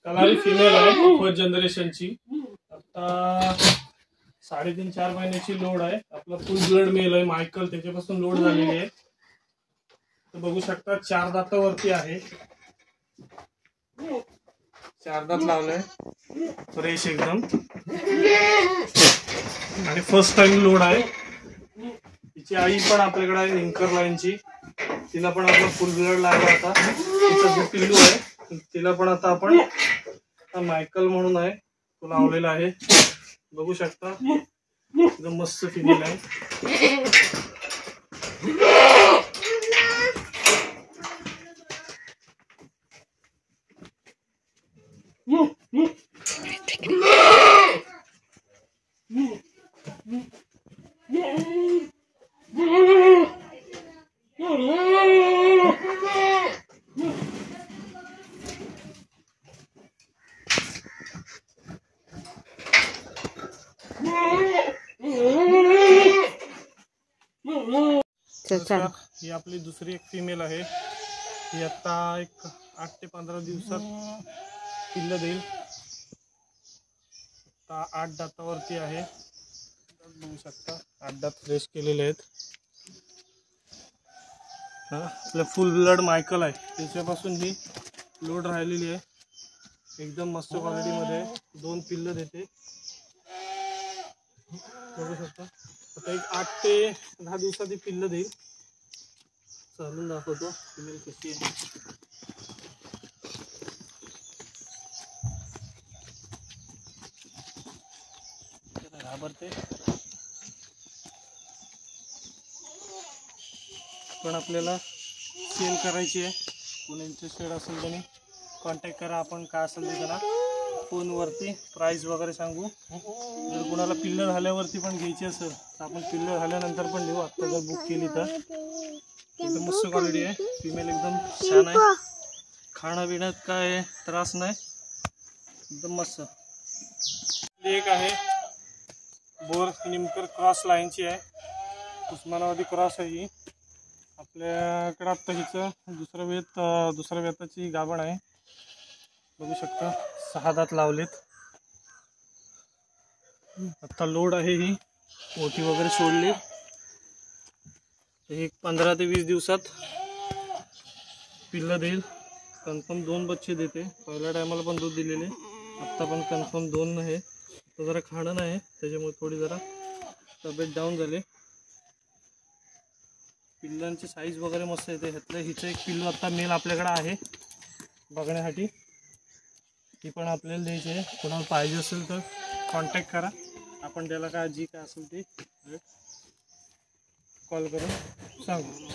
कलारी female आहे, first जनरेशनची. आता 3.5-4 महिन्याची लोड आहे. आपला फुल ब्लड मेल आहे मायकल, त्याच्यापासून लोड झालेली आहे. तर बघू शकता 4 दातावरती आहे. 4 दात लावलंय, फ्रेश एकदम, आणि फर्स्ट टाइम लोड आहे. तिची आई पण आपल्याकडे आहे लिंकर लाईनची, तिला पण आपला फुल ब्लड लागला आता. तिचा जो पिल्लू आहे तिला पण आता आपण मायकल म्हणून आहे तो लावलेला आहे. बघू शकता एकदम मस्त फिमेल आहे. ही आपली दुसरी एक फिमेल आहे. ही आता एक 8 ते 15 दिवसात पिल्लं देईल. आता 8 दातावरती आहे. बघू शकता 8 दात फ्रेश केलेले आहेत. आपलं फुल ब्लड मायकल आहे, त्याच्यापासून ही लोड राहिलेली आहे. एकदम मस्त क्वालिटीमध्ये 2 पिल्लं देते. बघू शकता आता एक 8 ते 10 दिवसात ही पिल्लं देईल. चालून दाखवतो फिमेल कशी आहे. घाबरते पण आपल्याला सेल करायची आहे. कोणी इंटरेस्टेड असेल त्यांनी कॉन्टॅक्ट करा. आपण काय असेल ते त्याला फोनवरती प्राईस वगैरे सांगू. जर कोणाला पिल्लं झाल्यावरती पण घ्यायची असेल तर आपण पिल्लं झाल्यानंतर पण देऊ. आत्ता जर बुक केली तर एकदम मस्त क्वालिटी आहे. फिमेल एकदम छान आहे. खाणं पिण्यात काय त्रास नाही, एकदम मस्त. एक आहे बोर निमकर क्रॉस लाईनची आहे, उस्मानाबादी क्रॉस आहे ही. आपल्याकडं आत्ता हिचं दुसऱ्या वेताची गाभण आहे. बघू शकता 6 दात लावलेत. आता लोड आहे, ही मोठी वगैरे सोडली. एक 15 ते 20 दिवसात पिल्लं देईल. कन्फर्म 2 बच्चे देते. पहिल्या टायमाला पण दूध दिलेले, आत्ता पण कन्फर्म 2 आहे. तो जरा खाणं नाही त्याच्यामुळे थोडी जरा तब्येत डाऊन झाली. पिल्लांची साईज वगैरे मस्त येते. ह्यातलं हिचं एक पिल्लू आता मेल आपल्याकडे आहे बघण्यासाठी, ती पण आपल्याला द्यायची आहे. कोणाला पाहिजे असेल तर कॉन्टॅक्ट करा. आपण त्याला काय जी काय असेल ते कॉल करून सांगू.